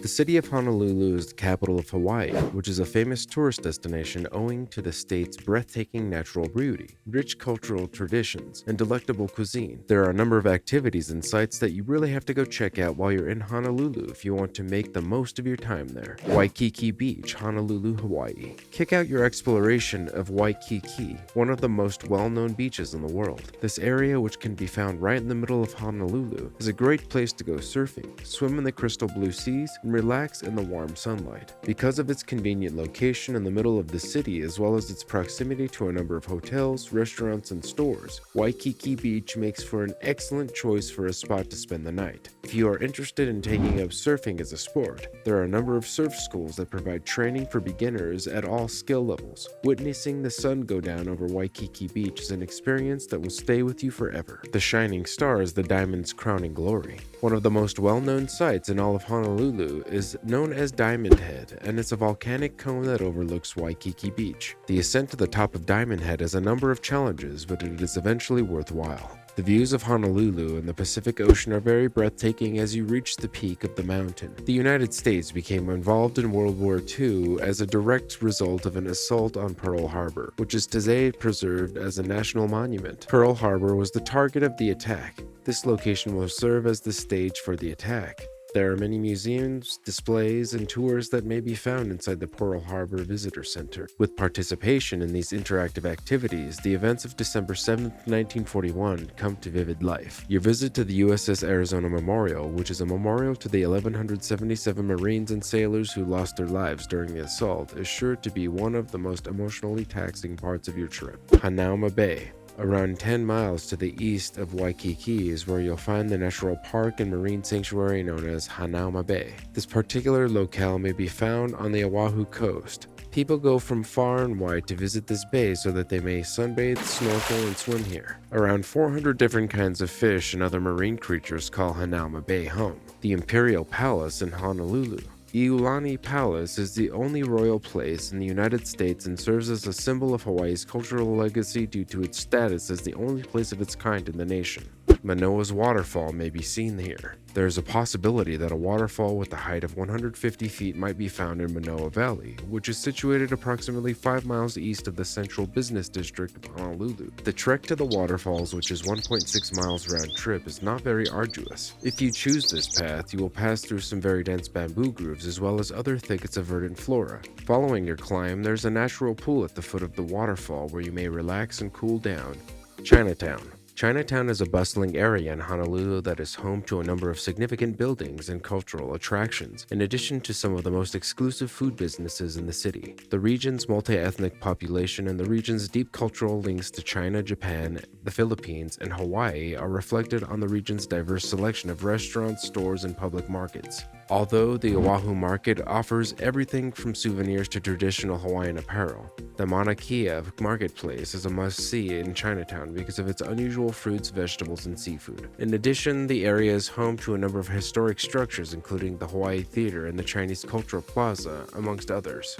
The city of Honolulu is the capital of Hawaii, which is a famous tourist destination owing to the state's breathtaking natural beauty, rich cultural traditions, and delectable cuisine. There are a number of activities and sites that you really have to go check out while you're in Honolulu if you want to make the most of your time there. Waikiki Beach, Honolulu, Hawaii. Kick out your exploration of Waikiki, one of the most well-known beaches in the world. This area, which can be found right in the middle of Honolulu, is a great place to go surfing, swim in the crystal blue seas, and relax in the warm sunlight. Because of its convenient location in the middle of the city as well as its proximity to a number of hotels, restaurants, and stores, Waikiki Beach makes for an excellent choice for a spot to spend the night. If you are interested in taking up surfing as a sport, there are a number of surf schools that provide training for beginners at all skill levels. Witnessing the sun go down over Waikiki Beach is an experience that will stay with you forever. The shining star is the diamond's crowning glory. One of the most well-known sites in all of Honolulu is known as Diamond Head, and it's a volcanic cone that overlooks Waikiki Beach. The ascent to the top of Diamond Head has a number of challenges, but it is eventually worthwhile. The views of Honolulu and the Pacific Ocean are very breathtaking as you reach the peak of the mountain. The United States became involved in World War II as a direct result of an assault on Pearl Harbor, which is today preserved as a national monument. Pearl Harbor was the target of the attack. This location will serve as the stage for the attack. There are many museums, displays, and tours that may be found inside the Pearl Harbor Visitor Center. With participation in these interactive activities, the events of December 7, 1941 come to vivid life. Your visit to the USS Arizona Memorial, which is a memorial to the 1,177 Marines and sailors who lost their lives during the assault, is sure to be one of the most emotionally taxing parts of your trip. Hanauma Bay. Around 10 miles to the east of Waikiki is where you'll find the national park and marine sanctuary known as Hanauma Bay. This particular locale may be found on the Oahu coast. People go from far and wide to visit this bay so that they may sunbathe, snorkel, and swim here. Around 400 different kinds of fish and other marine creatures call Hanauma Bay home. The Imperial Palace in Honolulu. Iolani Palace is the only royal place in the United States and serves as a symbol of Hawaii's cultural legacy due to its status as the only place of its kind in the nation. Manoa's waterfall may be seen here. There is a possibility that a waterfall with a height of 150 feet might be found in Manoa Valley, which is situated approximately 5 miles east of the central business district of Honolulu. The trek to the waterfalls, which is 1.6 miles round trip, is not very arduous. If you choose this path, you will pass through some very dense bamboo groves as well as other thickets of verdant flora. Following your climb, there's a natural pool at the foot of the waterfall where you may relax and cool down. Chinatown. Chinatown is a bustling area in Honolulu that is home to a number of significant buildings and cultural attractions, in addition to some of the most exclusive food businesses in the city. The region's multi-ethnic population and the region's deep cultural links to China, Japan, the Philippines, and Hawaii are reflected on the region's diverse selection of restaurants, stores, and public markets. Although the Oahu market offers everything from souvenirs to traditional Hawaiian apparel, the Mauna Kea marketplace is a must-see in Chinatown because of its unusual fruits, vegetables, and seafood. In addition, the area is home to a number of historic structures including the Hawaii Theater and the Chinese Cultural Plaza, amongst others.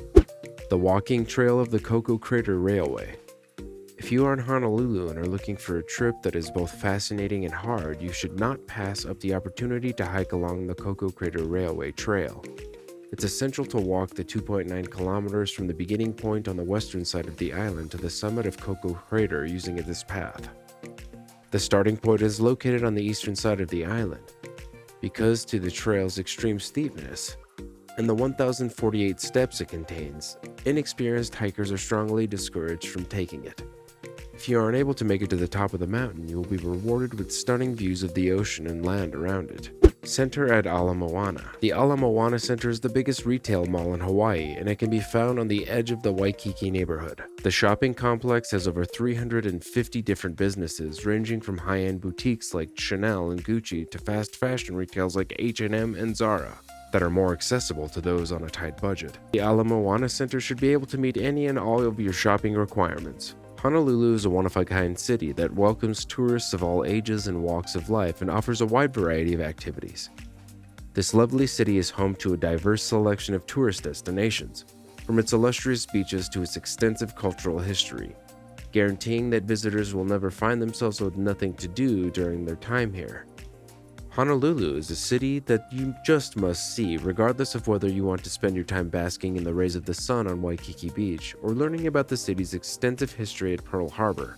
The walking trail of the Coco Crater Railway. If you are in Honolulu and are looking for a trip that is both fascinating and hard, you should not pass up the opportunity to hike along the Coco Crater Railway Trail. It's essential to walk the 2.9 kilometers from the beginning point on the western side of the island to the summit of Coco Crater using this path. The starting point is located on the eastern side of the island. Because to the trail's extreme steepness and the 1,048 steps it contains, inexperienced hikers are strongly discouraged from taking it. If you are unable to make it to the top of the mountain, you will be rewarded with stunning views of the ocean and land around it. Center at Ala Moana. The Ala Moana Center is the biggest retail mall in Hawaii, and it can be found on the edge of the Waikiki neighborhood. The shopping complex has over 350 different businesses, ranging from high-end boutiques like Chanel and Gucci to fast fashion retails like H&M and Zara that are more accessible to those on a tight budget. The Ala Moana Center should be able to meet any and all of your shopping requirements. Honolulu is a one-of-a-kind city that welcomes tourists of all ages and walks of life and offers a wide variety of activities. This lovely city is home to a diverse selection of tourist destinations, from its illustrious beaches to its extensive cultural history, guaranteeing that visitors will never find themselves with nothing to do during their time here. Honolulu is a city that you just must see, regardless of whether you want to spend your time basking in the rays of the sun on Waikiki Beach or learning about the city's extensive history at Pearl Harbor.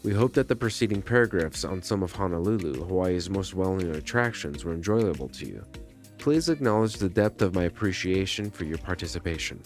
We hope that the preceding paragraphs on some of Honolulu, Hawaii's most well-known attractions, were enjoyable to you. Please acknowledge the depth of my appreciation for your participation.